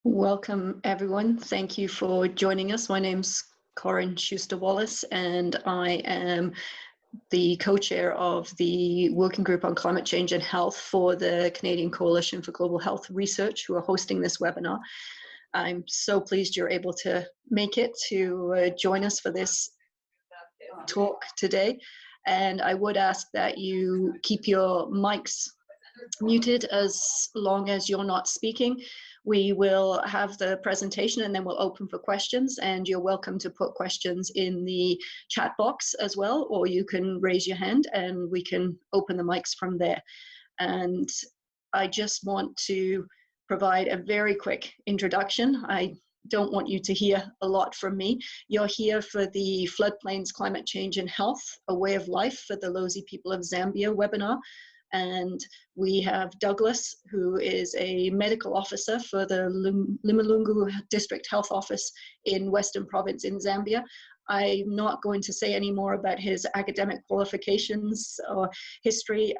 Welcome, everyone. Thank you for joining us. My name's Corinne Schuster-Wallace, and I am the co-chair of the Working Group on Climate Change and Health for the Canadian Coalition for Global Health Research, who are hosting this webinar. I'm so pleased you're able to make it to join us for this talk today. And I would ask that you keep your mics muted as long as you're not speaking. We will have the presentation and then we'll open for questions, and you're welcome to put questions in the chat box as well, or you can raise your hand and we can open the mics from there. And I just want to provide a very quick introduction. I don't want you to hear a lot from me. You're here for the Floodplains, Climate Change and Health, A Way of Life for the Lozi People of Zambia webinar. And we have Douglas, who is a medical officer for the Limulunga District Health Office in Western Province in Zambia. I'm not going to say any more about his academic qualifications or history,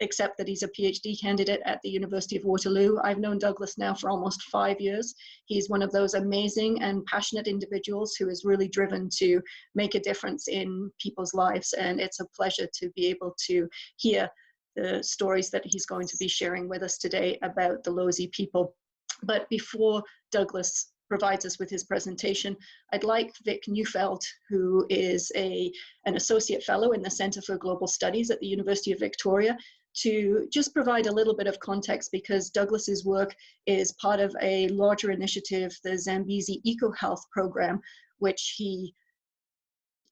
except that he's a PhD candidate at the University of Waterloo. I've known Douglas now for almost 5 years. He's one of those amazing and passionate individuals who is really driven to make a difference in people's lives. And it's a pleasure to be able to hear the stories that he's going to be sharing with us today about the Lozi people. But before Douglas provides us with his presentation, I'd like Vic Neufeld, who is an associate fellow in the Centre for Global Studies at the University of Victoria, to just provide a little bit of context, because Douglas's work is part of a larger initiative, the Zambezi Eco Health Program, which he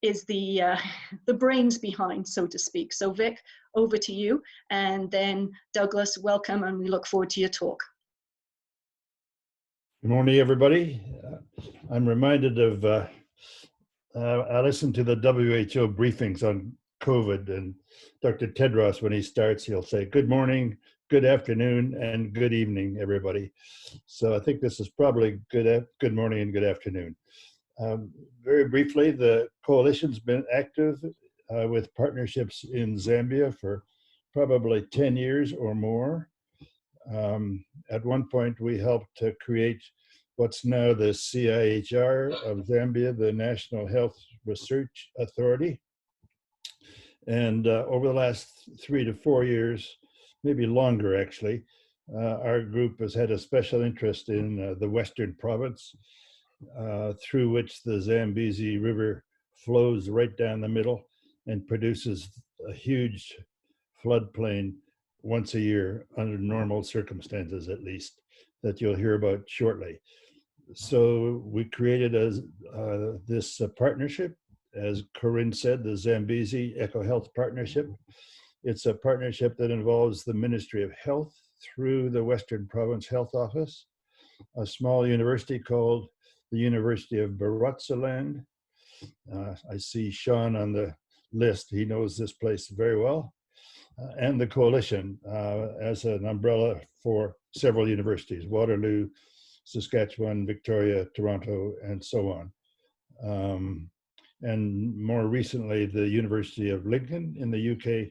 is the brains behind, so to speak. So Vic, over to you, and then Douglas, welcome, and we look forward to your talk. Good morning, everybody. I'm reminded of, I listened to the WHO briefings on COVID, and Dr. Tedros, when he starts, he'll say, good morning, good afternoon, and good evening, everybody. So I think this is probably good morning and good afternoon. Very briefly, the coalition's been active with partnerships in Zambia for probably 10 years or more. At one point, we helped to create what's now the CCGHR of Zambia, the National Health Research Authority. And over the last 3 to 4 years, maybe longer actually, our group has had a special interest in the Western Province, through which the Zambezi River flows right down the middle and produces a huge floodplain once a year, under normal circumstances at least, that you'll hear about shortly. So we created this partnership, as Corinne said, the Zambezi Eco Health Partnership. It's a partnership that involves the Ministry of Health through the Western Province Health Office, a small university called the University of Barossa Land. I see Sean on the list. He knows this place very well. And the coalition as an umbrella for several universities, Waterloo, Saskatchewan, Victoria, Toronto, and so on. And more recently, the University of Lincoln in the UK,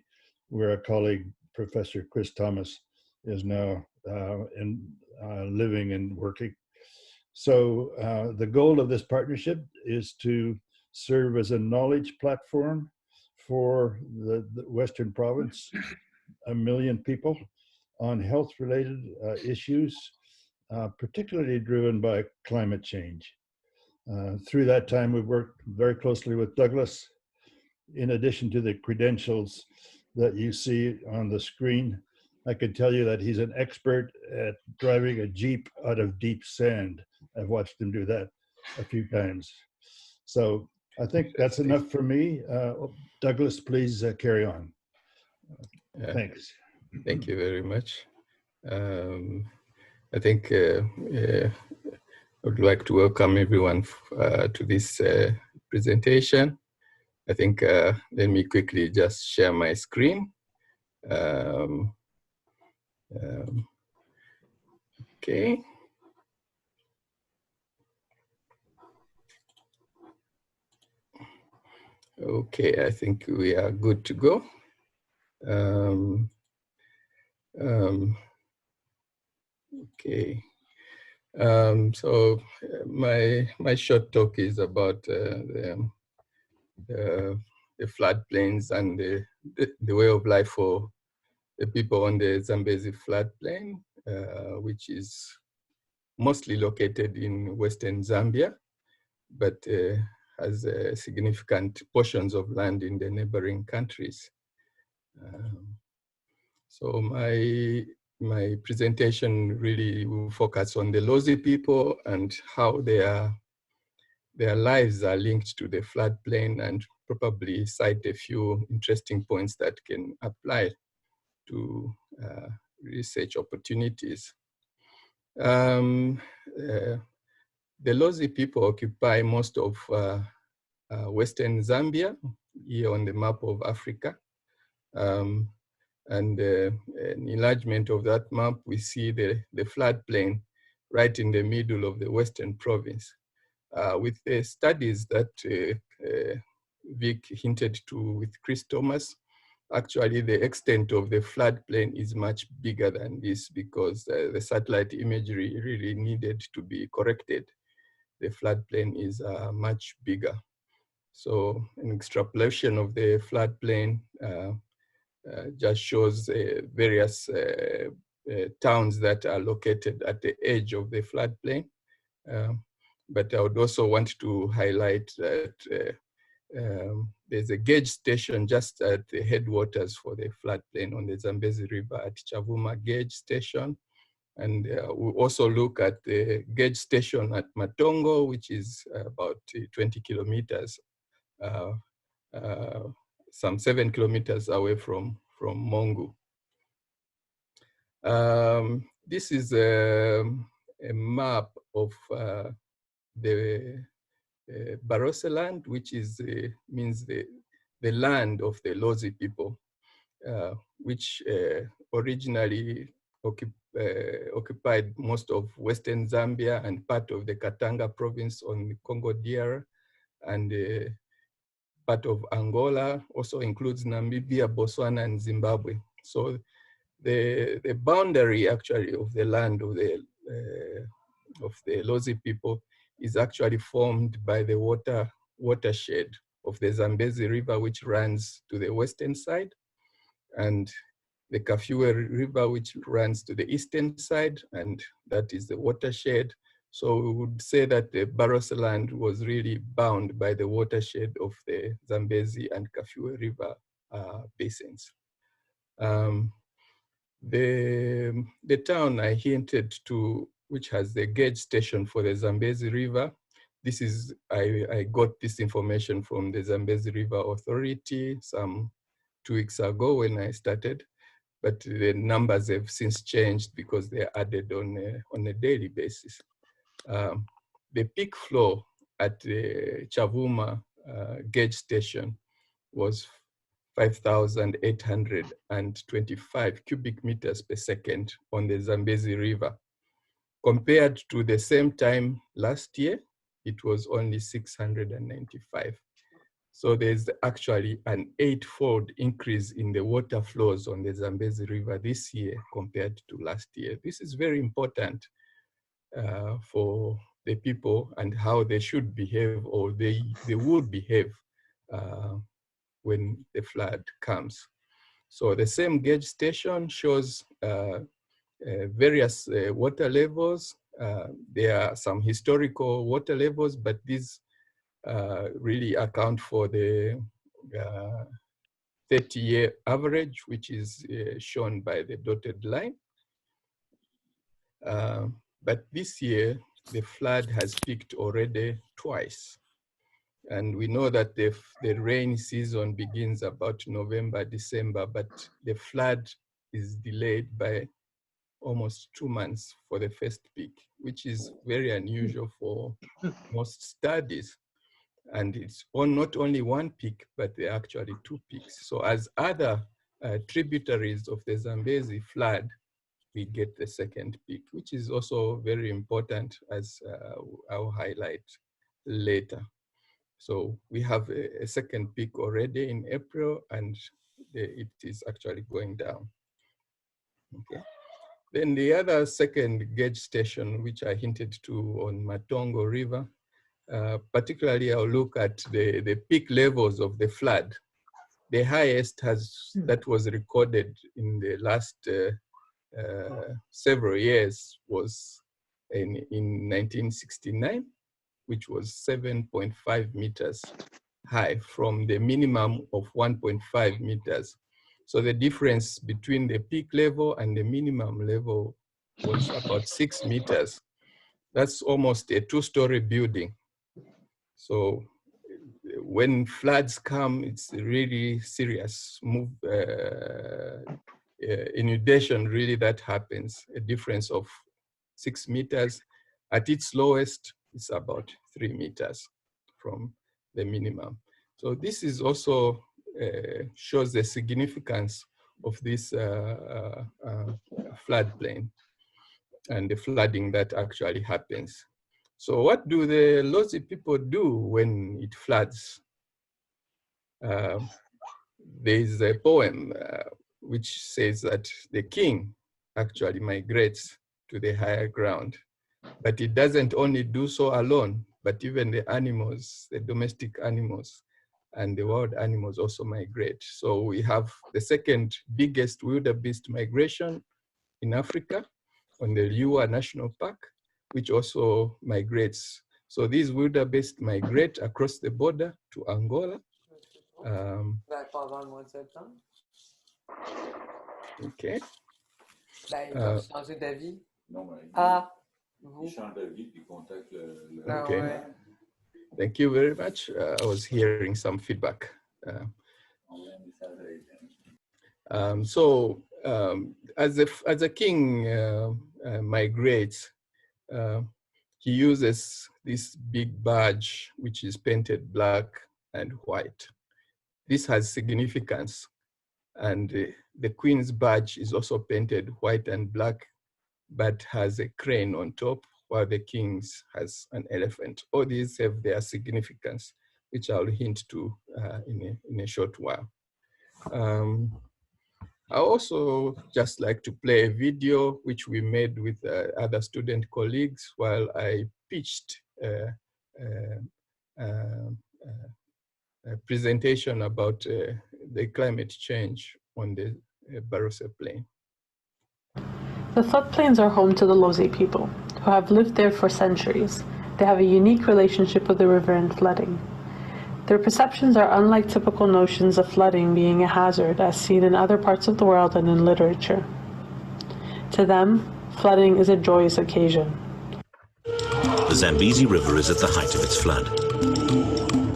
where a colleague, Professor Chris Thomas, is now living and working. So the goal of this partnership is to serve as a knowledge platform for the Western Province, 1 million people, on health-related issues, particularly driven by climate change. Through that time, we've worked very closely with Douglas. In addition to the credentials that you see on the screen, I can tell you that he's an expert at driving a Jeep out of deep sand. I've watched him do that a few times. So I think that's enough for me. Douglas, please carry on. Thanks. Thank you very much. I think I would like to welcome everyone to this presentation. I think let me quickly just share my screen. Okay. Okay, I think we are good to go. Okay. My short talk is about the floodplains and the way of life for the people on the Zambezi floodplain, which is mostly located in Western Zambia, but has significant portions of land in the neighboring countries. So my presentation really will focus on the Lozi people and how their lives are linked to the floodplain, and probably cite a few interesting points that can apply to research opportunities. The Lozi people occupy most of Western Zambia, here on the map of Africa. And an enlargement of that map, we see the floodplain right in the middle of the Western province. With the studies that Vic hinted to with Chris Thomas, actually the extent of the floodplain is much bigger than this, because the satellite imagery really needed to be corrected. The floodplain is much bigger. So an extrapolation of the floodplain just shows various towns that are located at the edge of the floodplain. But I would also want to highlight that there's a gauge station just at the headwaters for the floodplain on the Zambezi River at Chavuma Gauge Station. And we'll also look at the gauge station at Matongo, which is about 20 kilometers, some 7 kilometers away from Mongu. This is a map of the Barossa Land, which is means the land of the Lozi people, which originally occupied most of Western Zambia and part of the Katanga province on the Congo DR, and part of Angola, also includes Namibia, Botswana, and Zimbabwe. So the boundary actually of the land of the Lozi people is actually formed by the watershed of the Zambezi River, which runs to the western side, and the Kafue River, which runs to the eastern side, and that is the watershed. So we would say that the Barossa Land was really bound by the watershed of the Zambezi and Kafue River basins. The town I hinted to, which has the gauge station for the Zambezi River, this is, I got this information from the Zambezi River Authority some 2 weeks ago when I started, but the numbers have since changed because they're added on a daily basis. The peak flow at the Chavuma gauge station was 5,825 cubic meters per second on the Zambezi River. Compared to the same time last year, it was only 695. So there's actually an 8-fold increase in the water flows on the Zambezi River this year compared to last year. This is very important for the people and how they should behave, or they would behave when the flood comes. So the same gauge station shows various water levels. There are some historical water levels, but these really account for the 30-year average, which is shown by the dotted line. But this year, the flood has peaked already twice. And we know that the rainy season begins about November, December, but the flood is delayed by almost 2 months for the first peak, which is very unusual for most studies. And it's not only one peak, but there are actually 2 peaks. So as other tributaries of the Zambezi flood, we get the second peak, which is also very important, as I'll highlight later. So we have a second peak already in April, and it is actually going down. Okay. Then the other second gauge station, which I hinted to on Matongo River, particularly I'll look at the peak levels of the flood. The highest that was recorded in the last several years was in 1969, which was 7.5 meters high from the minimum of 1.5 meters. So the difference between the peak level and the minimum level was about 6 meters. That's almost a 2-story building. So when floods come, it's really serious inundation really that happens, a difference of 6 meters. At its lowest, it's about 3 meters from the minimum. So this is also shows the significance of this floodplain and the flooding that actually happens. So what do the Lozi people do when it floods? There's a poem which says that the king actually migrates to the higher ground, but it doesn't only do so alone, but even the animals, the domestic animals and the wild animals also migrate. So we have the second biggest wildebeest migration in Africa on the Liwa National Park, which also migrates. So these wildebeest migrate across the border to Angola. Okay. Okay. Thank you very much. I was hearing some feedback. As a king migrates, he uses this big badge, which is painted black and white. This has significance. And the queen's badge is also painted white and black, but has a crane on top, while the king's has an elephant. All these have their significance, which I'll hint to in a short while. I also just like to play a video which we made with other student colleagues while I pitched a presentation about the climate change on the Barossa Plain. The floodplains are home to the Lozi people, who have lived there for centuries. They have a unique relationship with the river and flooding. Their perceptions are unlike typical notions of flooding being a hazard as seen in other parts of the world and in literature. To them, flooding is a joyous occasion. The Zambezi River is at the height of its flood,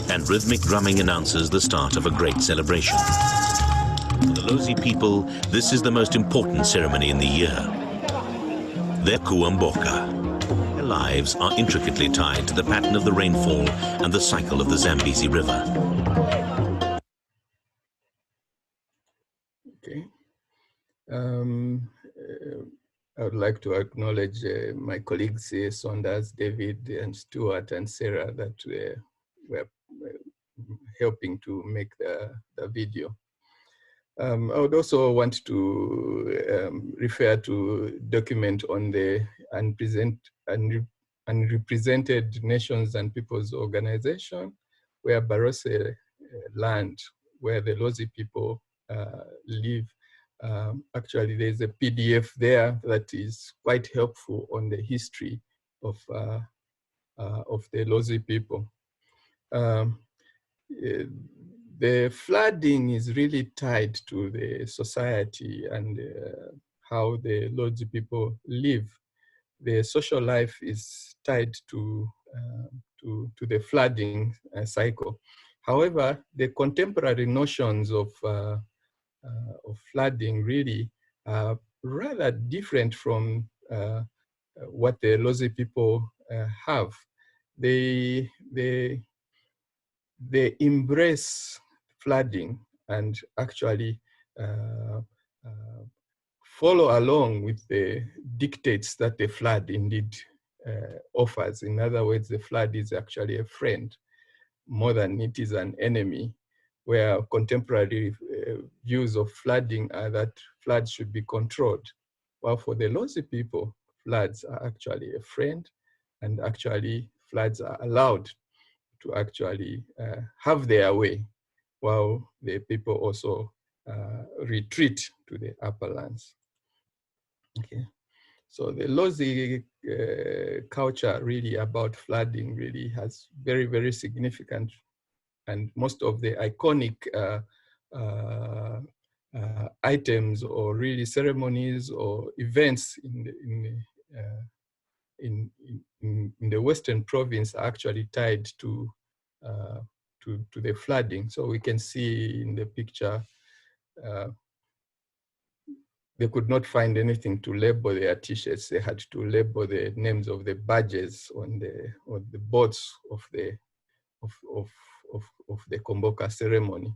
and rhythmic drumming announces the start of a great celebration. For the Lozi people, this is the most important ceremony in the year. Their Kuamboka. Their lives are intricately tied to the pattern of the rainfall and the cycle of the Zambezi River. Okay. I would like to acknowledge my colleagues, Saunders, David, and Stuart, and Sarah, that were helping to make the video. I would also want to refer to document on the Unrepresented Nations and Peoples Organization, where Barossa Land, where the Lozi people live. Actually, there's a PDF there that is quite helpful on the history of the Lozi people. The flooding is really tied to the society and how the Lozi people live. The social life is tied to the flooding cycle. However, the contemporary notions of flooding really are rather different from what the Lozi people have. They embrace flooding and actually follow along with the dictates that the flood indeed offers. In other words, the flood is actually a friend more than it is an enemy, where contemporary views of flooding are that floods should be controlled While for the Lozi people, floods are actually a friend, and actually floods are allowed to actually have their way, while the people also retreat to the upper lands. Okay, so the Lozi culture really about flooding really has very, very significant, and most of the iconic items or really ceremonies or events in the Western province are actually tied to the flooding. So we can see in the picture, they could not find anything to label their t-shirts. They had to label the names of the barges on the boats of the Komboka ceremony.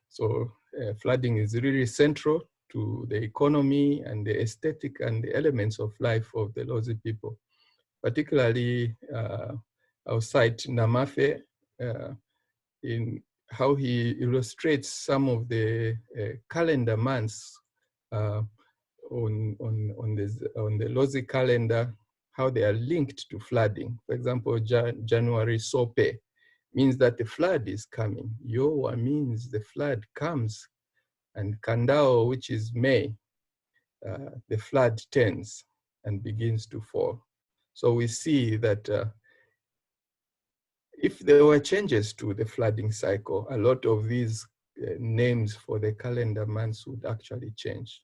So flooding is really central to the economy and the aesthetic and the elements of life of the Lozi people. Particularly, I'll cite Namafe in how he illustrates some of the calendar months on the Lozi calendar, how they are linked to flooding. For example, January Sope means that the flood is coming. Yowa means the flood comes. And Kandao, which is May, the flood turns and begins to fall. So we see that if there were changes to the flooding cycle, a lot of these names for the calendar months would actually change.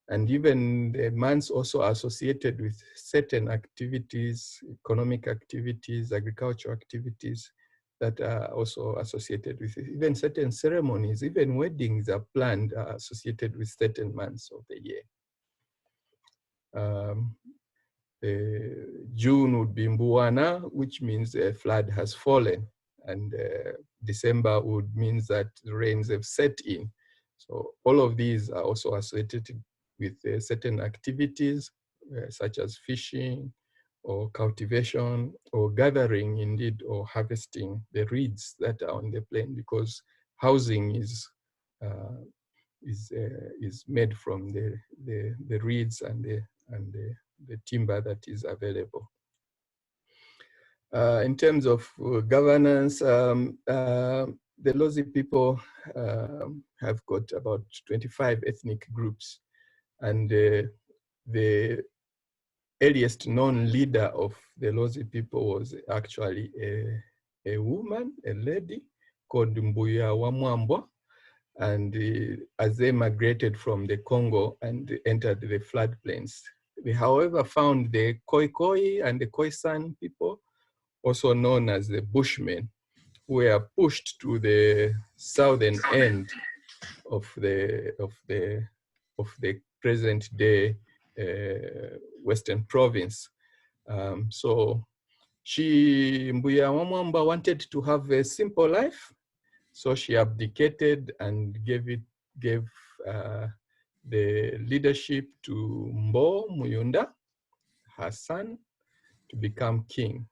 And even the months also associated with certain activities, economic activities, agricultural activities that are also associated with it. Even certain ceremonies, even weddings are planned associated with certain months of the year. June would be Mbuana, which means a flood has fallen. And December would mean that the rains have set in. So all of these are also associated with certain activities, such as fishing or cultivation or gathering indeed, or harvesting the reeds that are on the plain, because housing is made from the reeds and the timber that is available. In terms of governance, the Lozi people have got about 25 ethnic groups, and the earliest known leader of the Lozi people was actually a woman, a lady called Mbuya Wamwambwa, and as they migrated from the Congo and entered the floodplains. They, however, found the Khoikhoi and the Khoisan people, also known as the Bushmen, who were pushed to the southern end of the present day Western province. So Mbuya Wamwamba wanted to have a simple life, so she abdicated and gave the leadership to Mbo Muyunda, her son, to become king.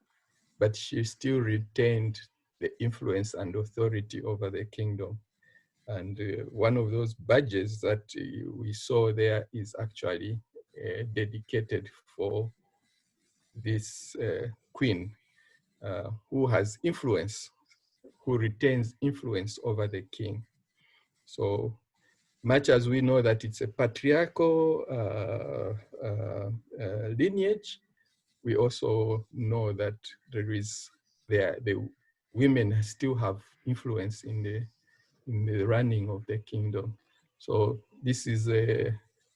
But she still retained the influence and authority over the kingdom. And one of those badges that we saw there is actually dedicated for this queen who has influence, who retains influence over the king. So much as we know that it's a patriarchal lineage, we also know that the women still have influence in the running of the kingdom. So this is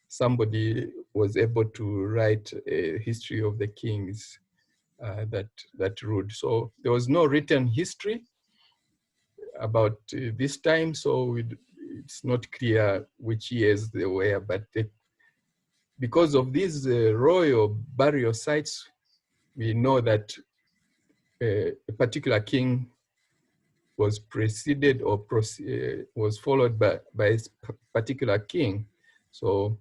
somebody was able to write a history of the kings that ruled. So there was no written history about this time, so it's not clear which years they were, but because of these royal burial sites, we know that a particular king was preceded or was followed by a particular king. So,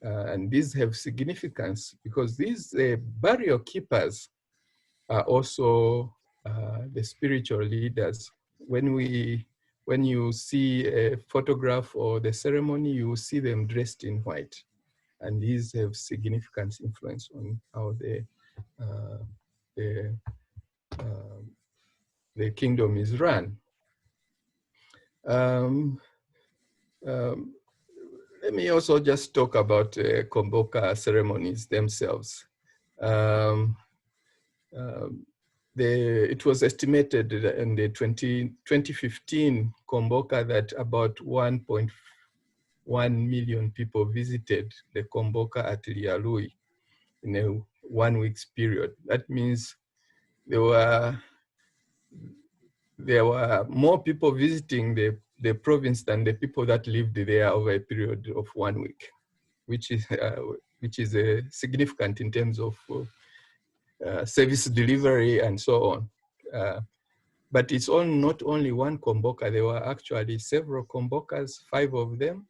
and these have significance because these burial keepers are also the spiritual leaders. When you see a photograph or the ceremony, you will see them dressed in white. and these have significant influence on how the kingdom is run. Let me also just talk about Komboka ceremonies themselves. It was estimated in the 2015 Komboka that about 1.1 million people visited the Komboka at Lialui in a 1 week's period. That means there were more people visiting the province than the people that lived there over a period of 1 week, which is significant in terms of service delivery and so on. But it's not only one Komboka. There were actually several Kombokas, 5 of them,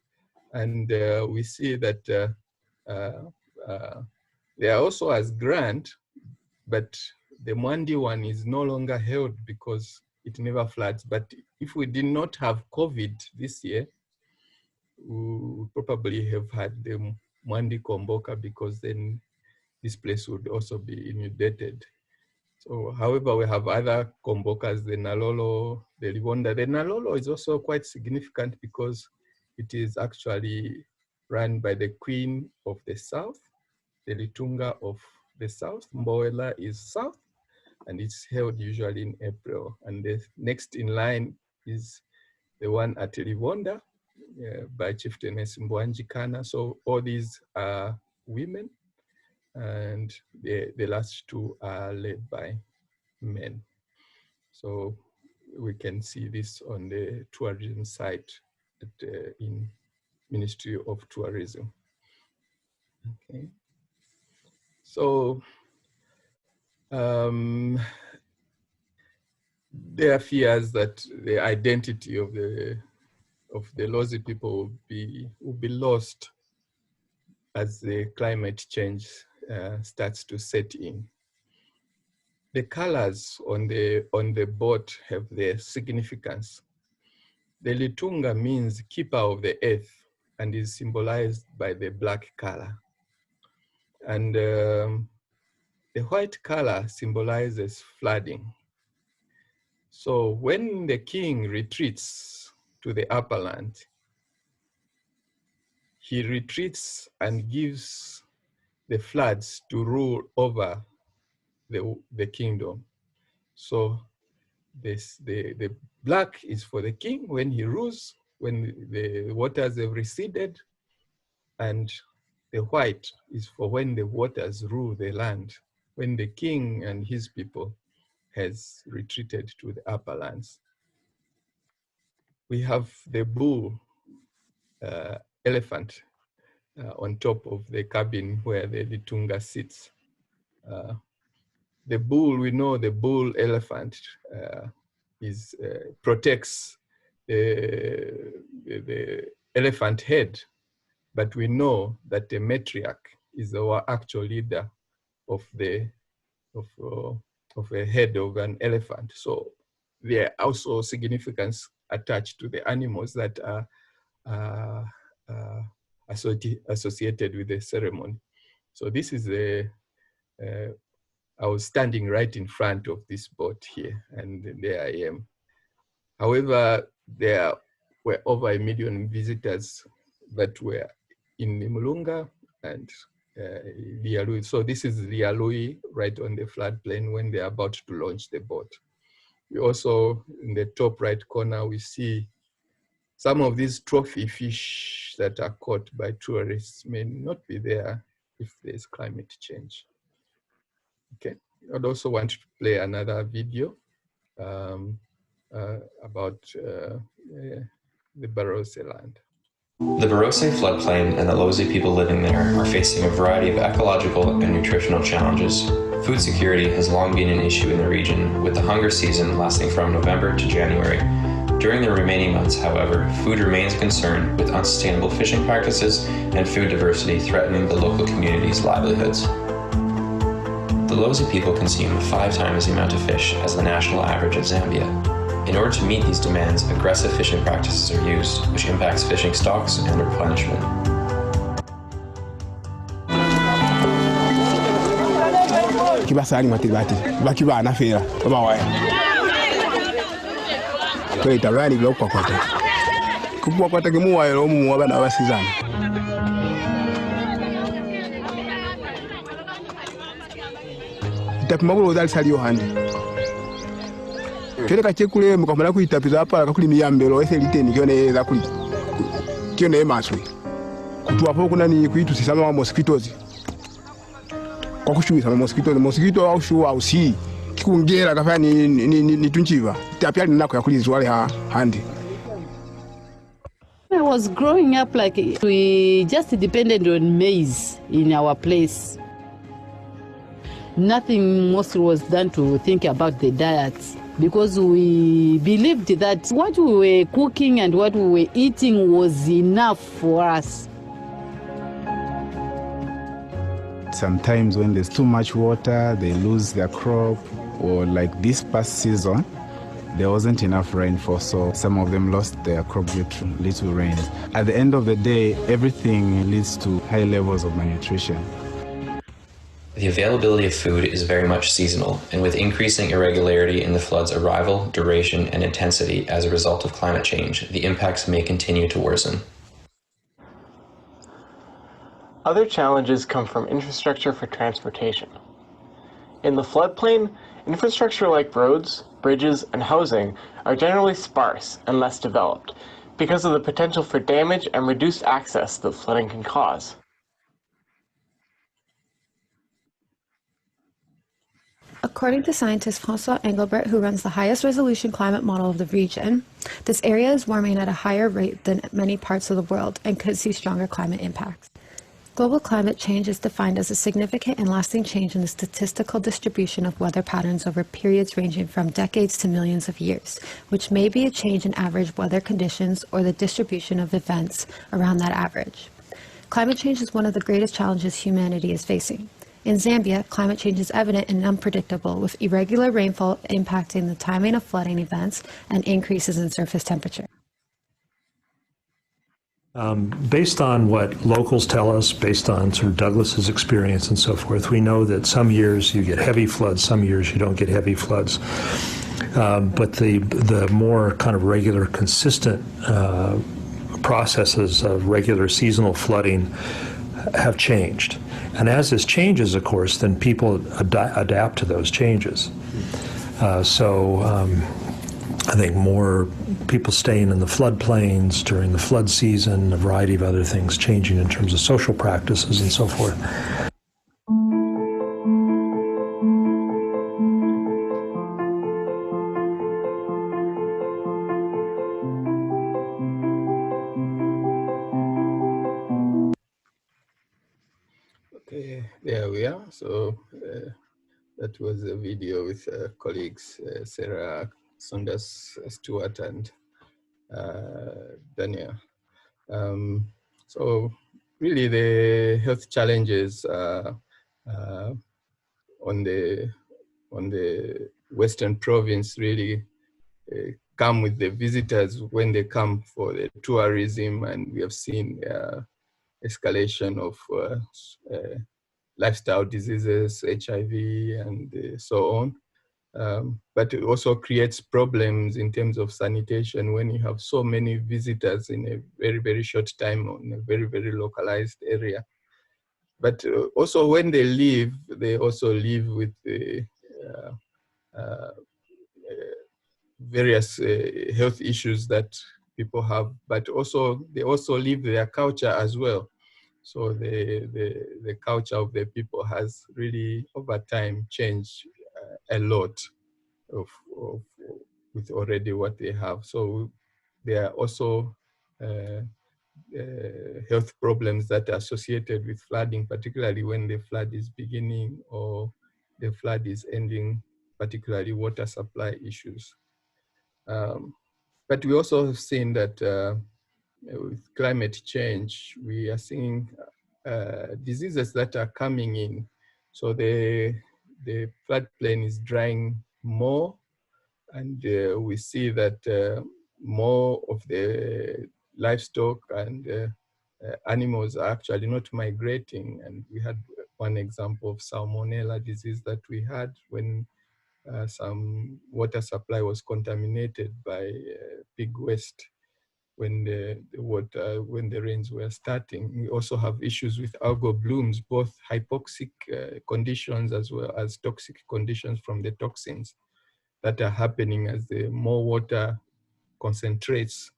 and we see that they are also as grand, but the Mwandi one is no longer held because it never floods. But if we did not have COVID this year, we would probably have had the Mwandi Komboka, because then this place would also be inundated. So, however, we have other Kombokas, the Nalolo, the Livonda. The Nalolo is also quite significant because it is actually run by the Queen of the South, the Litunga of the South. Mboela is South, and it's held usually in April. And the next in line is the one at Livonda by Chieftainess Mbwanjikana. So all these are women, and the last 2 are led by men. So we can see this on the tourism site in Ministry of Tourism. Okay. So there are fears that the identity of the Lozi people will be lost as the climate change starts to set in. The colors on the boat have their significance. The Litunga means keeper of the earth and is symbolized by the black color. And the white color symbolizes flooding. So when the king retreats to the upper land, he retreats and gives the floods to rule over the kingdom. So the black is for the king when he rules, when the waters have receded, and the white is for when the waters rule the land, when the king and his people has retreated to the upper lands. We have the bull elephant on top of the cabin where the Litunga sits. The bull, we know the bull elephant protects the elephant head, but we know that the matriarch is our actual leader of a head of an elephant. So there are also significance attached to the animals that are associated with the ceremony. So this is I was standing right in front of this boat here, and there I am. However, there were over 1 million visitors that were in Limulunga and Lialui. So this is Lialui right on the floodplain when they're about to launch the boat. We also, in the top right corner, we see some of these trophy fish that are caught by tourists may not be there if there's climate change. Okay, I'd also want to play another video about the Barotse land. The Barotse floodplain and the Lozi people living there are facing a variety of ecological and nutritional challenges. Food security has long been an issue in the region, with the hunger season lasting from November to January. During the remaining months, however, food remains a concern, with unsustainable fishing practices and food diversity threatening the local community's livelihoods. The Lozi people consume 5 times the amount of fish as the national average of Zambia. In order to meet these demands, aggressive fishing practices are used, which impacts fishing stocks and replenishment. kibasali matibati bakibana fera babawaye kweta bali lokwa kwata kubwa kwata kemuwaye lo mu abana basizana tapimagulu dali sali yohandi tereka chekule mukamala kuitapiza hapa kakuli miyambelo ese liteni kione za kuli kione maswe kutuapo kuna ni kuitu sisama wa mosquitoes kwa kushuisa ma mosquito au shu au si kikungera kafanya ni tunchiva tapia ninako yakulizwa wale handi. I was growing up like we just depended on maize in our place. Nothing mostly was done to think about the diets because we believed that what we were cooking and what we were eating was enough for us. Sometimes when there's too much water, they lose their crop, or like this past season, there wasn't enough rainfall, so some of them lost their crop due to little rain. At the end of the day, everything leads to high levels of malnutrition. The availability of food is very much seasonal, and with increasing irregularity in the flood's arrival, duration, and intensity as a result of climate change, the impacts may continue to worsen. Other challenges come from infrastructure for transportation. In the floodplain, infrastructure like roads, bridges, and housing are generally sparse and less developed because of the potential for damage and reduced access that flooding can cause. According to scientist François Engelbert, who runs the highest resolution climate model of the region, this area is warming at a higher rate than many parts of the world and could see stronger climate impacts. Global climate change is defined as a significant and lasting change in the statistical distribution of weather patterns over periods ranging from decades to millions of years, which may be a change in average weather conditions or the distribution of events around that average. Climate change is one of the greatest challenges humanity is facing. In Zambia, climate change is evident and unpredictable, with irregular rainfall impacting the timing of flooding events and increases in surface temperature. Based on what locals tell us, based on sort of Douglas's experience and so forth, we know that some years you get heavy floods, some years you don't get heavy floods. But the more kind of regular, consistent processes of regular seasonal flooding have changed. And as this changes, of course, then people adapt to those changes. I think more people staying in the floodplains during the flood season, a variety of other things changing in terms of social practices and so forth. Okay, there we are. So that was a video with colleagues Sarah Saunders Stewart and Daniel. So really the health challenges on the Western province really come with the visitors when they come for the tourism, and we have seen escalation of lifestyle diseases, HIV, and so on. But it also creates problems in terms of sanitation when you have so many visitors in a very, very short time on a very, very localized area. But also when they leave, they also live with the various health issues that people have, but also they also live their culture as well. So the culture of the people has really over time changed a lot with already what they have. So there are also health problems that are associated with flooding, particularly when the flood is beginning or the flood is ending, particularly water supply issues. But we also have seen that with climate change, we are seeing diseases that are coming in. So the floodplain is drying more, and we see that more of the livestock and animals are actually not migrating. And we had one example of salmonella disease that we had when some water supply was contaminated by pig waste when when the rains were starting. We also have issues with algal blooms, both hypoxic conditions as well as toxic conditions from the toxins that are happening as the more water concentrates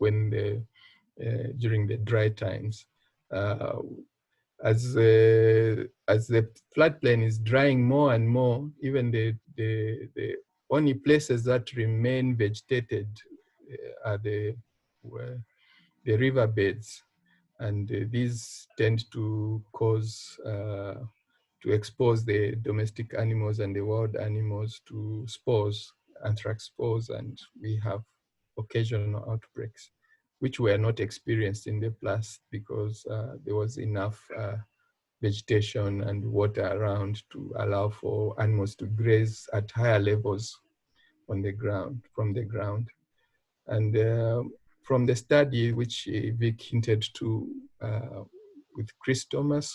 when during the dry times. As the floodplain is drying more and more, even the only places that remain vegetated are the riverbeds, and these tend to cause to expose the domestic animals and the wild animals to spores, anthrax spores, and we have occasional outbreaks, which were not experienced in the past because there was enough vegetation and water around to allow for animals to graze at higher levels on the ground, from the ground. And from the study, which Vic hinted to with Chris Thomas,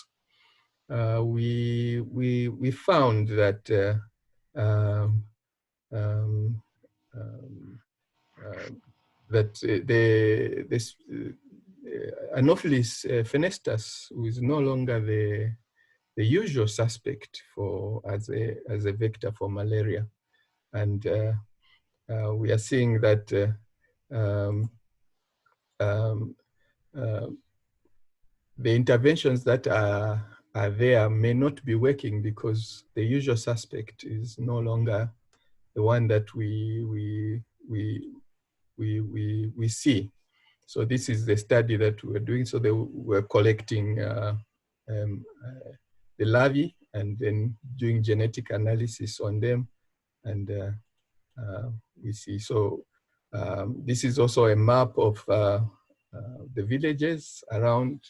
we found that this Anopheles fenestus, who is no longer the usual suspect as a vector for malaria, and we are seeing that the interventions that are there may not be working because the usual suspect is no longer the one that we see. So this is the study that we're doing. So they were collecting the larvae and then doing genetic analysis on them, and we see. So this is also a map of the villages around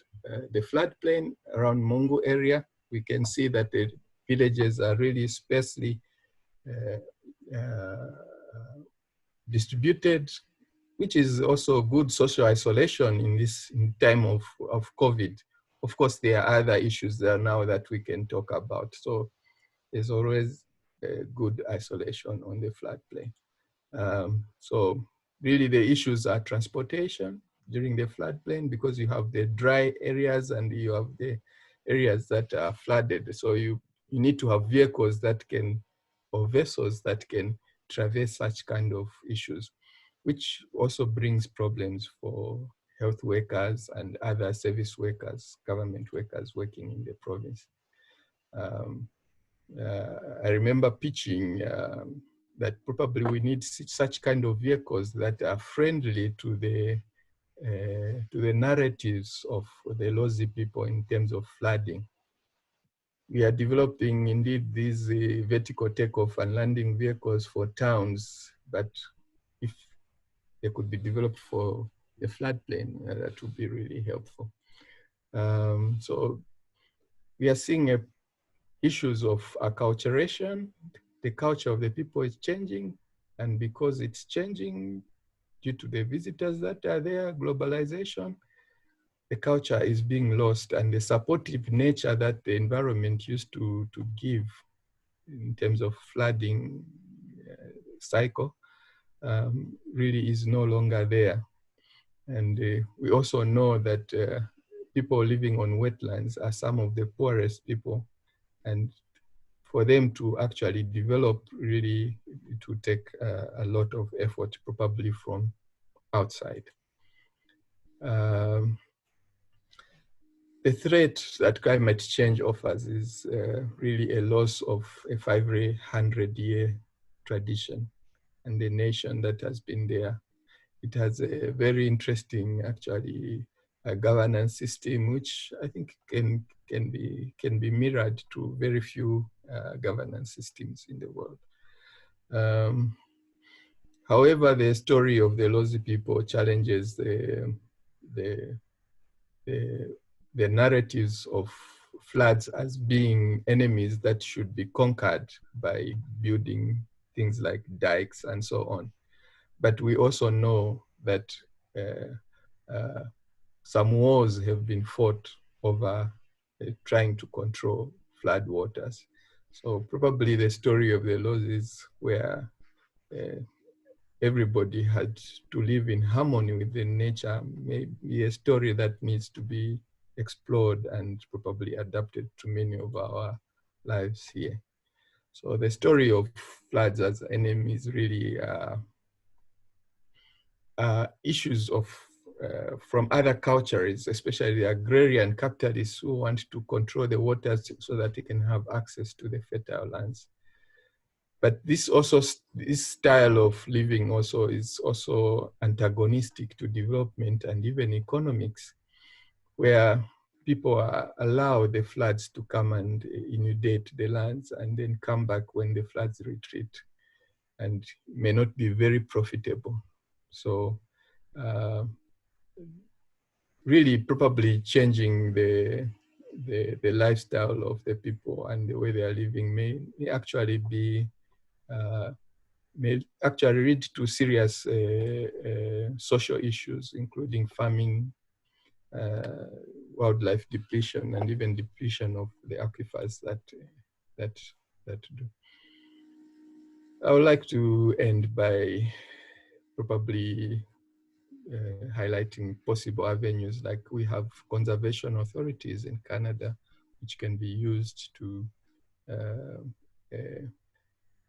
the floodplain, around Mungu area. We can see that the villages are really sparsely distributed, which is also good social isolation in this time of COVID. Of course, there are other issues there now that we can talk about. So there's always good isolation on the floodplain. So really the issues are transportation during the floodplain, because you have the dry areas and you have the areas that are flooded. So you need to have vehicles that can, or vessels that can traverse such kind of issues, which also brings problems for health workers and other service workers, government workers working in the province. I remember pitching that probably we need such kind of vehicles that are friendly to the narratives of the Lozi people in terms of flooding. We are developing indeed these vertical takeoff and landing vehicles for towns, but if they could be developed for the floodplain, that would be really helpful. So we are seeing issues of acculturation. The culture of the people is changing, and because it's changing due to the visitors that are there, globalization, the culture is being lost, and the supportive nature that the environment used to give in terms of flooding cycle really is no longer there. And we also know that people living on wetlands are some of the poorest people, and for them to actually develop, really, it would take a lot of effort, probably from outside. The threat that climate change offers is really a loss of a 500-year tradition and the nation that has been there. It has a very interesting, actually, governance system, which I think can be mirrored to very few governance systems in the world. However, the story of the Lozi people challenges the narratives of floods as being enemies that should be conquered by building things like dikes and so on. But we also know that some wars have been fought over trying to control flood waters. So probably the story of the Lozis, where everybody had to live in harmony with the nature, may be a story that needs to be explored and probably adapted to many of our lives here. So the story of floods as enemies really issues of from other cultures, especially the agrarian capitalists who want to control the waters so that they can have access to the fertile lands. But this style of living also is also antagonistic to development and even economics, where people are allowed the floods to come and inundate the lands and then come back when the floods retreat, and may not be very profitable. So really probably changing the lifestyle of the people and the way they are living may actually be may actually lead to serious social issues, including farming, wildlife depletion, and even depletion of the aquifers that do. I would like to end by probably highlighting possible avenues, like we have conservation authorities in Canada, which can be used to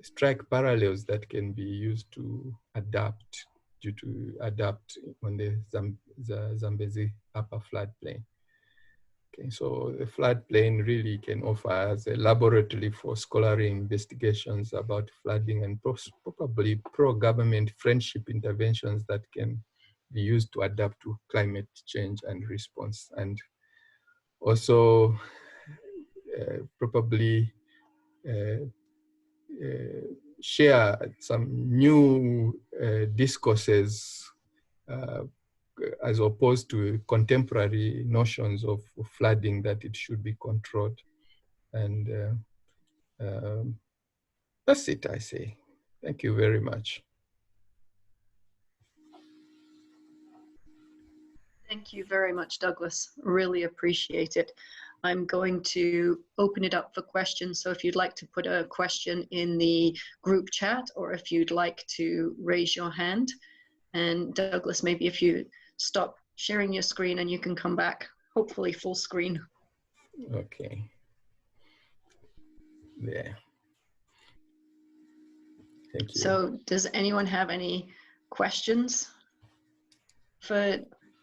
strike parallels that can be used to adapt on the Zambezi upper floodplain. Okay, so the floodplain really can offer as a laboratory for scholarly investigations about flooding and probably pro-government friendship interventions that can be used to adapt to climate change and response. And also probably share some new discourses as opposed to contemporary notions of flooding, that it should be controlled. And that's it, I say. Thank you very much. Thank you very much, Douglas. Really appreciate it. I'm going to open it up for questions. So if you'd like to put a question in the group chat, or if you'd like to raise your hand. And Douglas, maybe if you stop sharing your screen and you can come back, hopefully full screen. Okay. There. Thank you. So does anyone have any questions for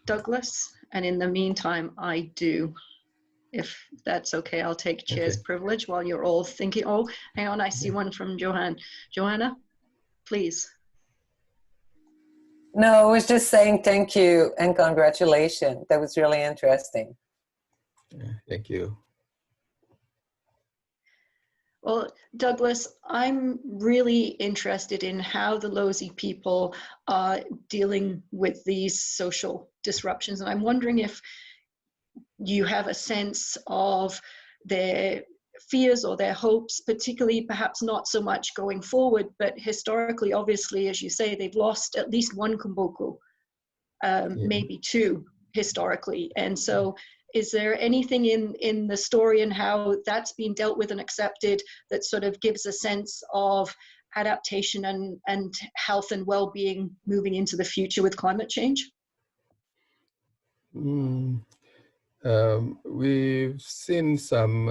Douglas? And in the meantime, I do. If that's okay, I'll take chair's privilege while you're all thinking. Oh, hang on, I see one from Johanna. Johanna, please. No, I was just saying thank you and congratulations. That was really interesting. Thank you. Well, Douglas, I'm really interested in how the Lozi people are dealing with these social disruptions. And I'm wondering if you have a sense of their fears or their hopes, particularly perhaps not so much going forward, but historically, obviously, as you say, they've lost at least one Kumboku, maybe two historically. And so is there anything in the story and how that's been dealt with and accepted that sort of gives a sense of adaptation and health and well-being moving into the future with climate change? We've seen some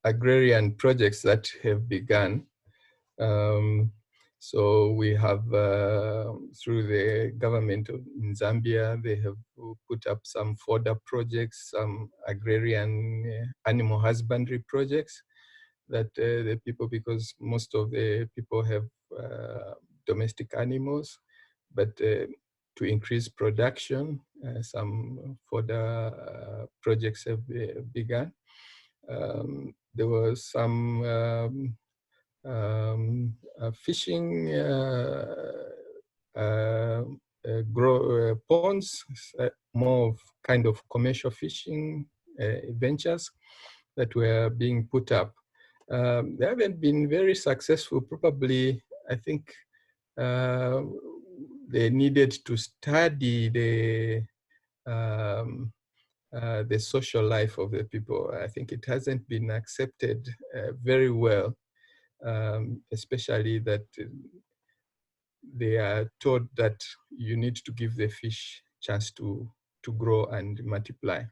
agrarian projects that have begun. So we have, through the government in Zambia, they have put up some fodder projects, some agrarian animal husbandry projects that the people, because most of the people have domestic animals, but to increase production, some fodder projects have begun. There was some fishing ponds, more of kind of commercial fishing ventures that were being put up. They haven't been very successful. Probably, I think they needed to study the the social life of the people. I think it hasn't been accepted very well, especially that they are told that you need to give the fish chance to grow and multiply.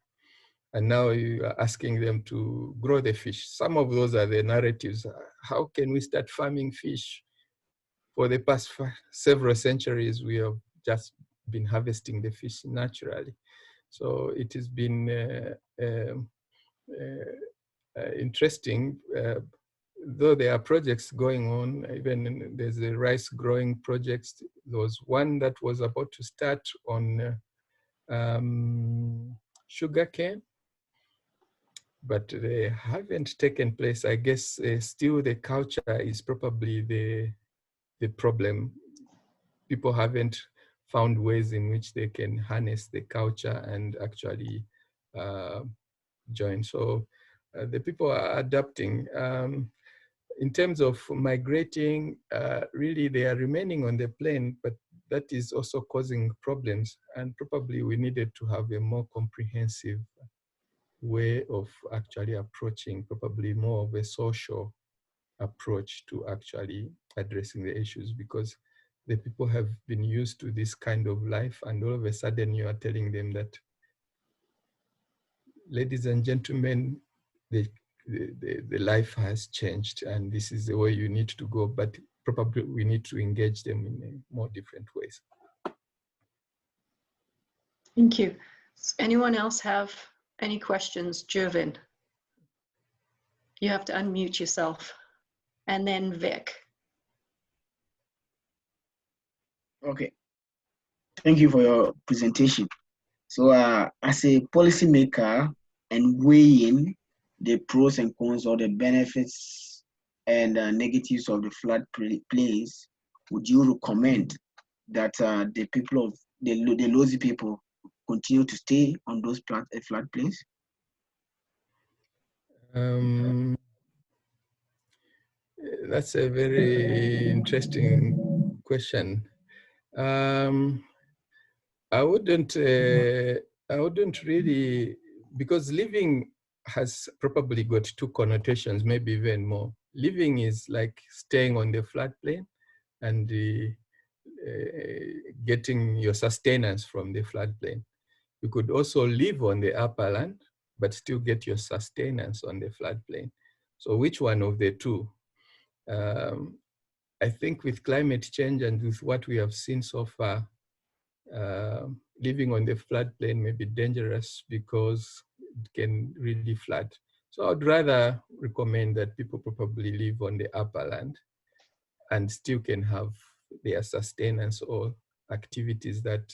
And now you are asking them to grow the fish. Some of those are the narratives. How can we start farming fish? For the past several centuries, we have just been harvesting the fish naturally. So it has been interesting, though there are projects going on. Even there's a rice growing project. There was one that was about to start on sugarcane, but they haven't taken place. I guess still the culture is probably the problem. People haven't found ways in which they can harness the culture and actually join. So the people are adapting. In terms of migrating, really they are remaining on the plain, but that is also causing problems. And probably we needed to have a more comprehensive way of actually approaching, probably more of a social approach to actually addressing the issues, because the people have been used to this kind of life, and all of a sudden you are telling them that, ladies and gentlemen, the life has changed and this is the way you need to go, but probably we need to engage them in more different ways. Thank you. Does anyone else have any questions? Jervin, you have to unmute yourself. And then Vic. Okay, thank you for your presentation. So as a policymaker and weighing the pros and cons or the benefits and negatives of the floodplains, would you recommend that the people of the Lozi people continue to stay on those floodplains? That's a very interesting question. I wouldn't really, because living has probably got two connotations, maybe even more. Living is like staying on the floodplain and getting your sustenance from the floodplain. You could also live on the upper land, but still get your sustenance on the floodplain. So which one of the two? I think with climate change and with what we have seen so far, living on the floodplain may be dangerous because it can really flood. So I'd rather recommend that people probably live on the upper land and still can have their sustenance or activities that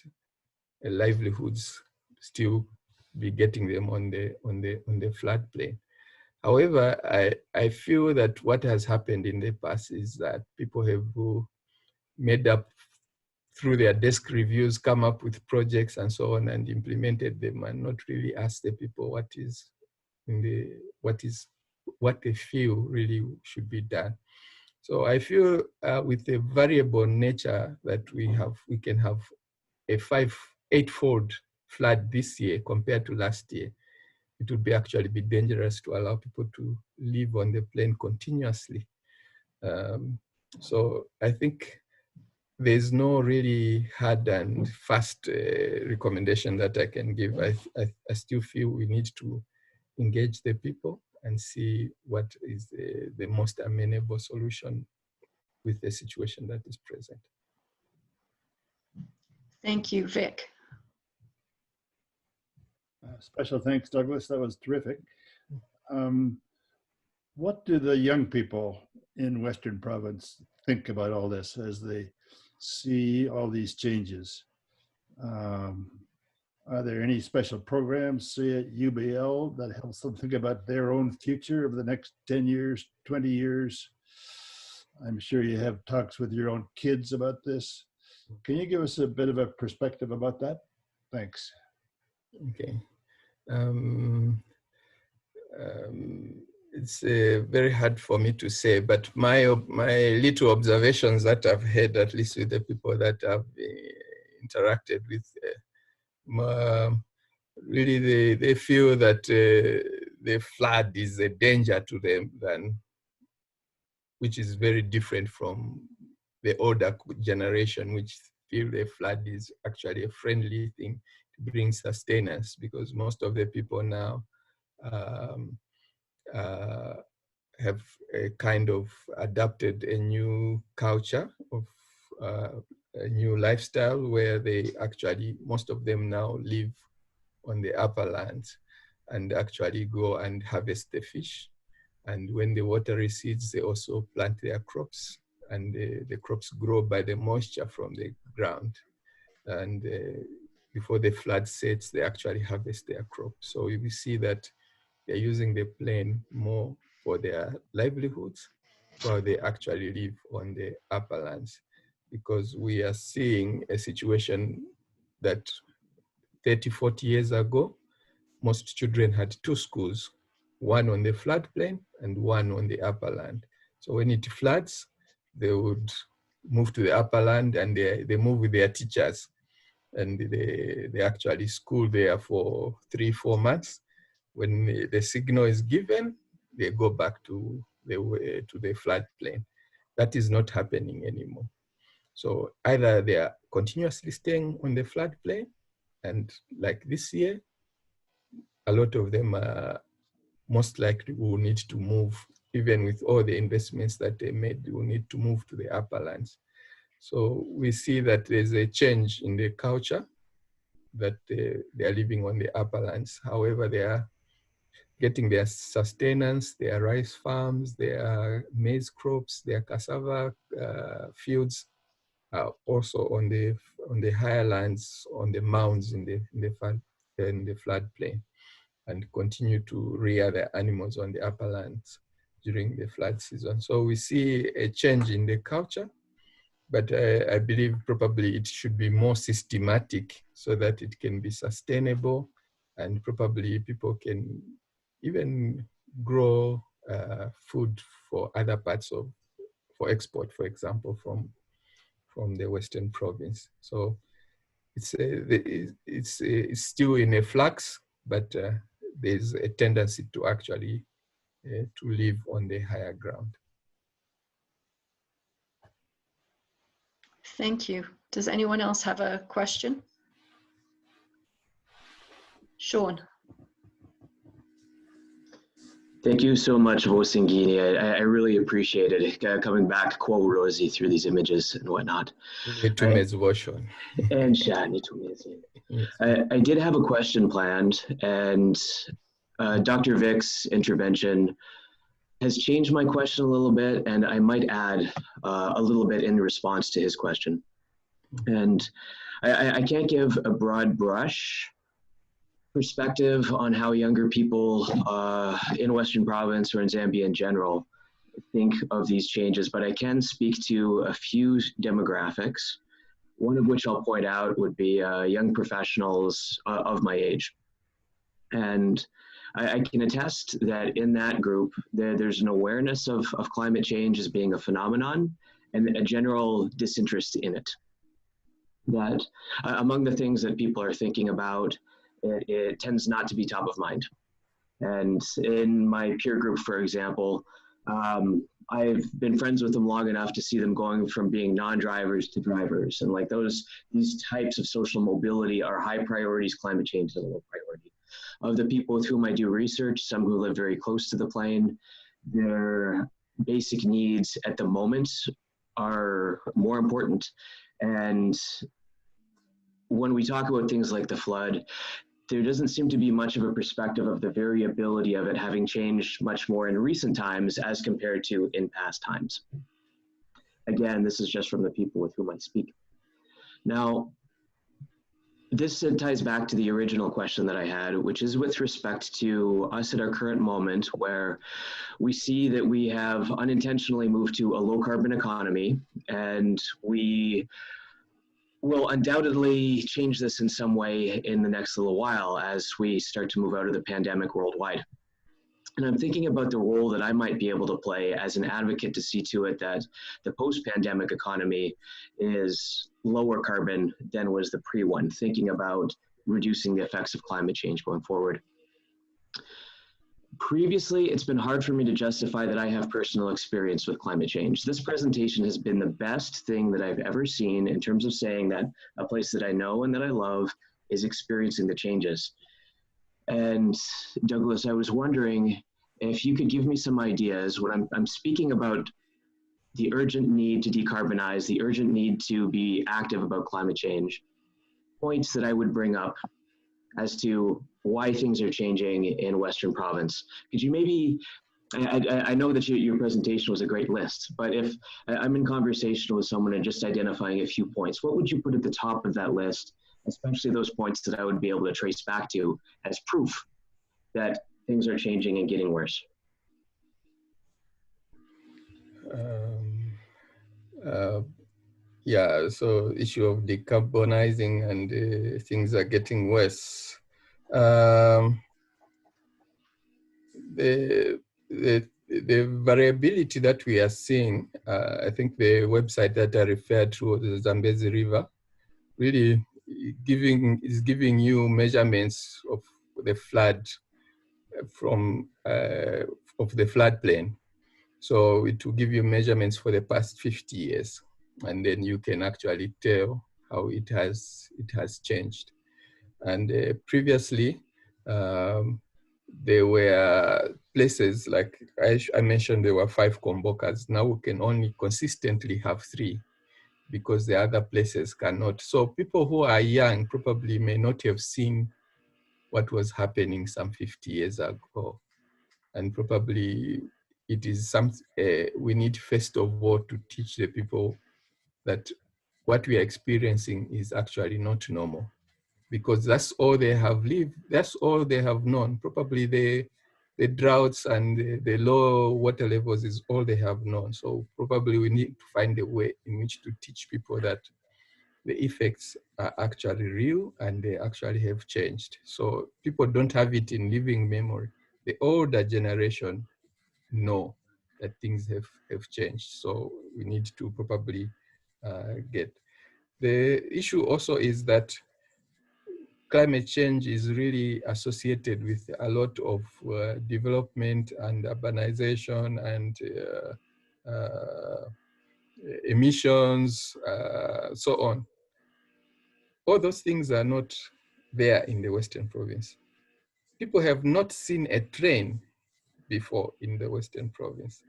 livelihoods still be getting them on the floodplain. However, I feel that what has happened in the past is that people have made up through their desk reviews, come up with projects and so on and implemented them and not really ask the people what they feel really should be done. So I feel with the variable nature that we can have a 8-fold flood this year compared to last year. It would actually be dangerous to allow people to live on the plain continuously. So I think there's no really hard and fast recommendation that I can give. I still feel we need to engage the people and see what is the most amenable solution with the situation that is present. Thank you, Vic. Special thanks, Douglas. That was terrific. What do the young people in Western Province think about all this as they see all these changes? Are there any special programs, say at UBL, that helps them think about their own future over the next 10 years, 20 years? I'm sure you have talks with your own kids about this. Can you give us a bit of a perspective about that? Thanks. Okay. It's very hard for me to say, but my little observations that I've had, at least with the people that I've interacted with, really they feel that the flood is a danger to them, which is very different from the older generation, which feel the flood is actually a friendly thing to bring sustenance, because most of the people now have a kind of adapted a new culture of a new lifestyle, where they actually, most of them now live on the upper lands and actually go and harvest the fish. And when the water recedes, they also plant their crops, and the crops grow by the moisture from the ground. And before the flood sets, they actually harvest their crop. So we see that they're using the plain more for their livelihoods, while they actually live on the upper lands. Because we are seeing a situation that 30, 40 years ago, most children had two schools, one on the floodplain and one on the upper land. So when it floods, they would move to the upper land, and they move with their teachers, and they actually school there for 3-4 months. When the signal is given, they go back to the floodplain. That is not happening anymore. So either they are continuously staying on the floodplain, and like this year, a lot of them most likely will need to move, even with all the investments that they made, they will need to move to the upper lands. So we see that there's a change in the culture, that they are living on the upper lands. However, they are getting their sustenance, their rice farms, their maize crops, their cassava fields, also on the higher lands, on the mounds in the floodplain, and continue to rear their animals on the upper lands during the flood season. So we see a change in the culture, but I believe probably it should be more systematic so that it can be sustainable, and probably people can even grow food for other parts for export, for example, from the Western province. So it's still in a flux, but there's a tendency to actually to live on the higher ground. Thank you. Does anyone else have a question? Sean. Thank you so much, Singini. I really appreciate it, coming back quote Rosie through these images and whatnot. And I did have a question planned, and Dr. Vic's intervention has changed my question a little bit, and I might add a little bit in response to his question. And I can't give a broad brush perspective on how younger people in Western Province or in Zambia in general think of these changes, but I can speak to a few demographics, one of which I'll point out would be young professionals of my age. And I can attest that in that group, there's an awareness of climate change as being a phenomenon and a general disinterest in it. That among the things that people are thinking about, it tends not to be top of mind. And in my peer group, for example, I've been friends with them long enough to see them going from being non-drivers to drivers. And like these types of social mobility are high priorities, climate change is a low priority. Of the people with whom I do research, some who live very close to the plain, their basic needs at the moment are more important. And when we talk about things like the flood, there doesn't seem to be much of a perspective of the variability of it having changed much more in recent times as compared to in past times. Again, this is just from the people with whom I speak. Now, this ties back to the original question that I had, which is with respect to us at our current moment, where we see that we have unintentionally moved to a low carbon economy, and we will undoubtedly change this in some way in the next little while as we start to move out of the pandemic worldwide. And I'm thinking about the role that I might be able to play as an advocate to see to it that the post-pandemic economy is lower carbon than was the pre-one, thinking about reducing the effects of climate change going forward. Previously, it's been hard for me to justify that I have personal experience with climate change. This presentation has been the best thing that I've ever seen in terms of saying that a place that I know and that I love is experiencing the changes. And Douglas, I was wondering if you could give me some ideas when I'm speaking about the urgent need to decarbonize, the urgent need to be active about climate change, points that I would bring up as to why things are changing in Western Province. Could you maybe, I know that your presentation was a great list, but if I'm in conversation with someone and just identifying a few points, what would you put at the top of that list, especially those points that I would be able to trace back to as proof that things are changing and getting worse? Yeah, so issue of decarbonizing and things are getting worse. The variability that we are seeing, I think the website that I referred to, the Zambezi River, really is giving you measurements of the flood from of the floodplain. So it will give you measurements for the past 50 years. And then you can actually tell how it has changed. And previously, there were places like I mentioned, there were 5 Kombokas. Now we can only consistently have 3 because the other places cannot. So people who are young probably may not have seen what was happening some 50 years ago. And probably it is something we need first of all to teach the people that what we are experiencing is actually not normal, because that's all they have lived, that's all they have known. Probably the droughts and the low water levels is all they have known. So probably we need to find a way in which to teach people that the effects are actually real and they actually have changed. So people don't have it in living memory. The older generation know that things have changed. So we need to probably get. The issue also is that climate change is really associated with a lot of development and urbanization and emissions, so on. All those things are not there in the Western Province. People have not seen a train before in the Western Province.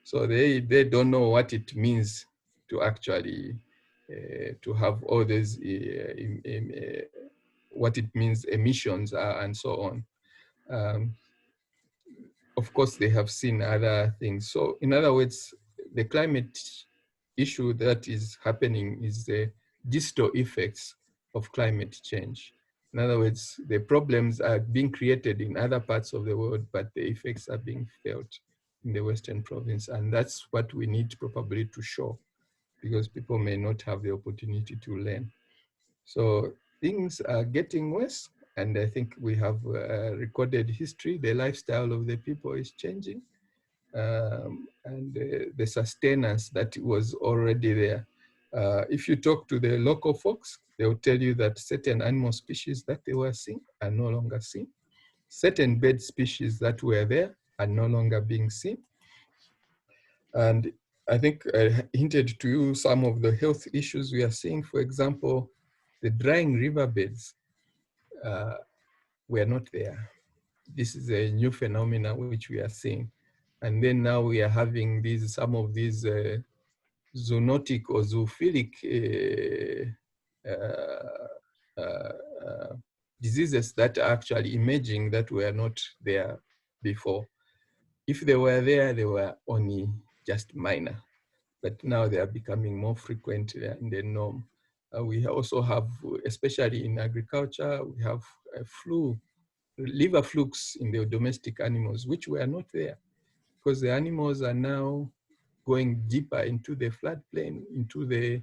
So they don't know what it means to actually to have all these, what it means emissions are and so on. Of course, they have seen other things. So in other words, the climate issue that is happening is the distal effects of climate change. In other words, the problems are being created in other parts of the world, but the effects are being felt in the Western Province. And that's what we need probably to show, because people may not have the opportunity to learn. So things are getting worse. And I think we have recorded history. The lifestyle of the people is changing. And the sustenance that was already there. If you talk to the local folks, they will tell you that certain animal species that they were seeing are no longer seen. Certain bird species that were there are no longer being seen. And I think I hinted to you some of the health issues we are seeing. For example, the drying riverbeds were not there. This is a new phenomenon which we are seeing. And then now we are having some of these zoonotic or zoophilic diseases that are actually emerging that were not there before. If they were there, they were only just minor, but now they are becoming more frequent in the norm. We also have, especially in agriculture, we have liver flukes in the domestic animals, which were not there, because the animals are now going deeper into the floodplain, into the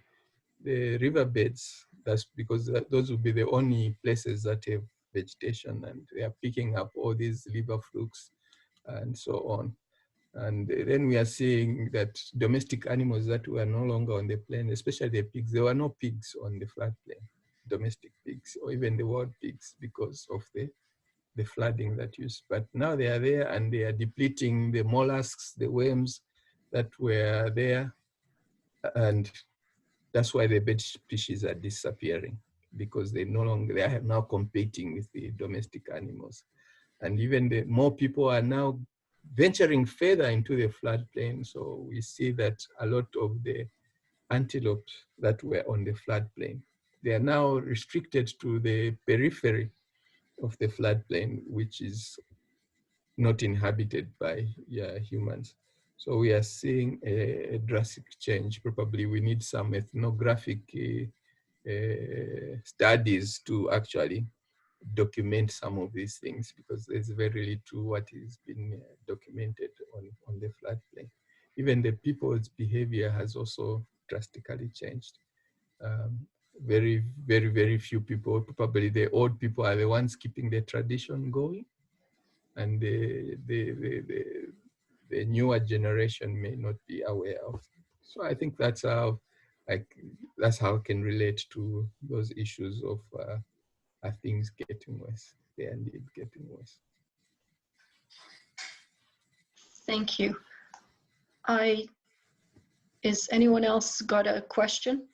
riverbeds. That's because those will be the only places that have vegetation, and they are picking up all these liver flukes and so on. And then we are seeing that domestic animals that were no longer on the plain, especially the pigs, there were no pigs on the floodplain. domestic pigs or even the wild pigs because of the flooding that used. But now they are there and they are depleting the mollusks, the worms that were there. And that's why the bird species are disappearing, because they are now competing with the domestic animals. And even the more people are now venturing further into the floodplain. So we see that a lot of the antelope that were on the floodplain, they are now restricted to the periphery of the floodplain, which is not inhabited by humans. So we are seeing a drastic change. Probably we need some ethnographic studies to actually document some of these things, because there's very little what is being documented on the floodplain. Even the people's behavior has also drastically changed. Very, very, very few people, probably the old people, are the ones keeping the tradition going, and the newer generation may not be aware of. So I think that's how I can relate to those issues of are things getting worse. They are indeed getting worse. Thank you. Is anyone else got a question?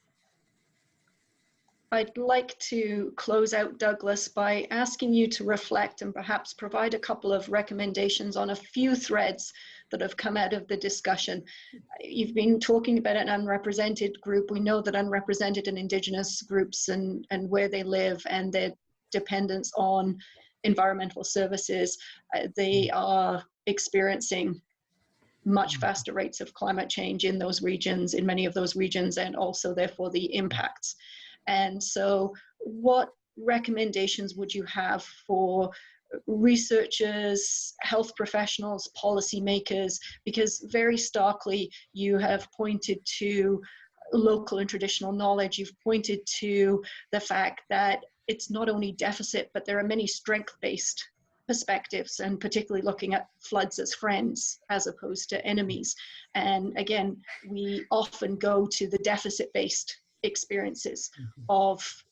I'd like to close out, Douglas, by asking you to reflect and perhaps provide a couple of recommendations on a few threads that have come out of the discussion. You've been talking about an unrepresented group. We know that unrepresented and Indigenous groups and where they live and their dependence on environmental services, they are experiencing much faster rates of climate change in those regions, in many of those regions, and also therefore the impacts. And so what recommendations would you have for researchers, health professionals, policymakers? Because very starkly, you have pointed to local and traditional knowledge. You've pointed to the fact that it's not only deficit, but there are many strength-based perspectives, and particularly looking at floods as friends as opposed to enemies. And again, we often go to the deficit-based experiences of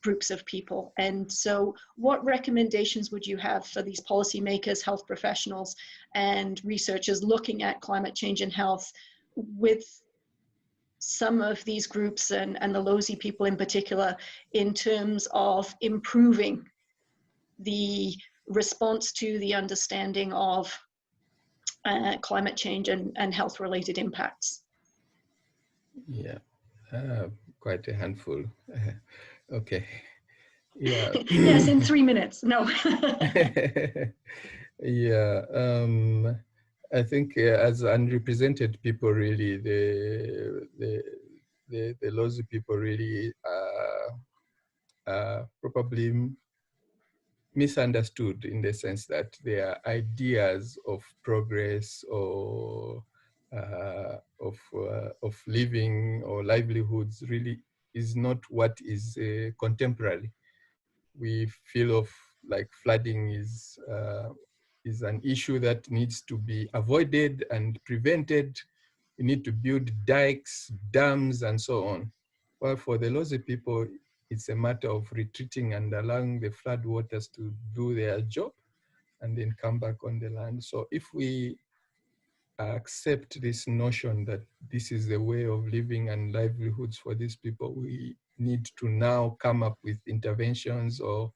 groups of people. And so what recommendations would you have for these policymakers, health professionals, and researchers looking at climate change and health with some of these groups and the Lozi people in particular, in terms of improving the response to the understanding of climate change and health-related impacts? Yeah, quite a handful. Okay. Yeah. Yes, in 3 minutes. No. Yeah. I think as unrepresented people, really, the Lozi people really probably misunderstood, in the sense that their ideas of progress or of living or livelihoods really is not what is contemporary. We feel of like flooding is an issue that needs to be avoided and prevented. We need to build dikes, dams, and so on. Well, for the Lozi people, it's a matter of retreating and allowing the flood waters to do their job and then come back on the land. So if we accept this notion that this is the way of living and livelihoods for these people, we need to now come up with interventions or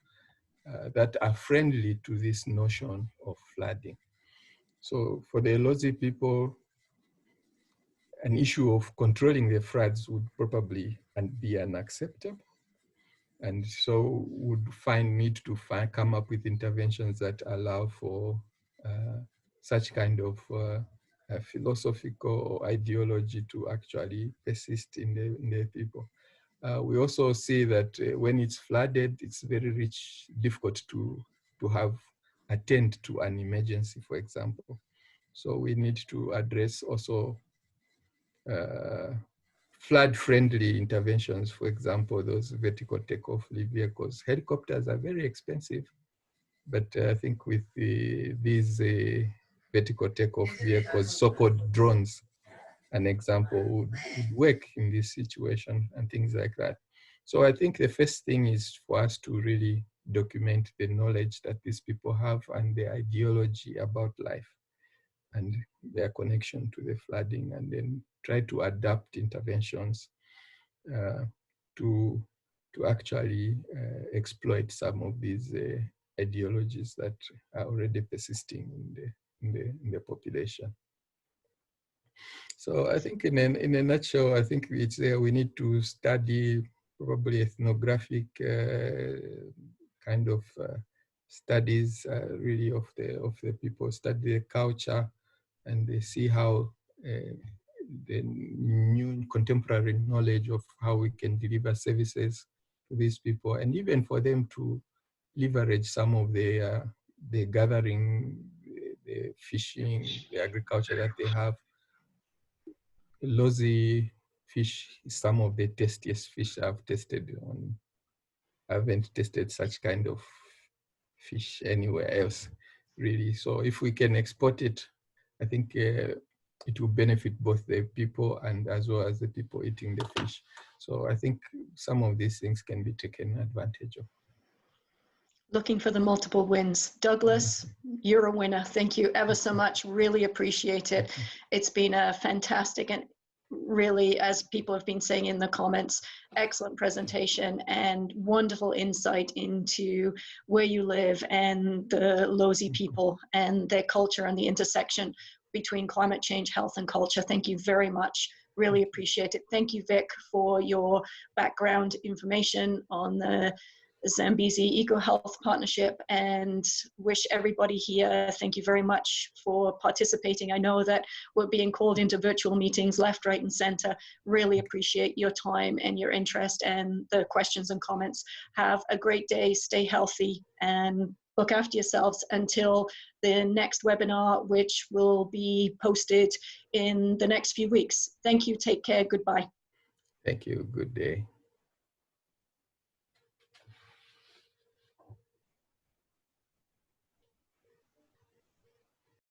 that are friendly to this notion of flooding. So for the Lozi people, an issue of controlling the floods would probably be unacceptable. And so would need to come up with interventions that allow for such kind of philosophical ideology to actually persist in the people. We also see that when it's flooded, it's very difficult to attend to an emergency, for example. So we need to address also flood-friendly interventions. For example, those vertical takeoff vehicles. Helicopters are very expensive, but I think with these vertical takeoff vehicles, so-called drones, an example would work in this situation and things like that. So I think the first thing is for us to really document the knowledge that these people have and their ideology about life and their connection to the flooding, and then try to adapt interventions to actually exploit some of these ideologies that are already persisting in the population. So I think in a nutshell, I think it's there we need to study probably ethnographic kind of studies really of the people, study the culture, and they see how the new contemporary knowledge of how we can deliver services to these people, and even for them to leverage some of the gathering, the fishing, the agriculture that they have. Lozi fish is some of the tastiest fish I've tasted on. I haven't tasted such kind of fish anywhere else, really. So if we can export it, I think it will benefit both the people and as well as the people eating the fish. So I think some of these things can be taken advantage of. Looking for the multiple wins. Douglas, you're a winner. Thank you ever so much. Really appreciate it. It's been a fantastic and really, as people have been saying in the comments, excellent presentation and wonderful insight into where you live and the Lozi people and their culture and the intersection between climate change, health and culture. Thank you very much. Really appreciate it. Thank you, Vic, for your background information on the Zambezi Eco Health Partnership, and wish everybody here, thank you very much for participating. I know that we're being called into virtual meetings left, right, and center. Really appreciate your time and your interest and the questions and comments. Have a great day, stay healthy, and look after yourselves until the next webinar, which will be posted in the next few weeks. Thank you, take care, goodbye. Thank you, good day.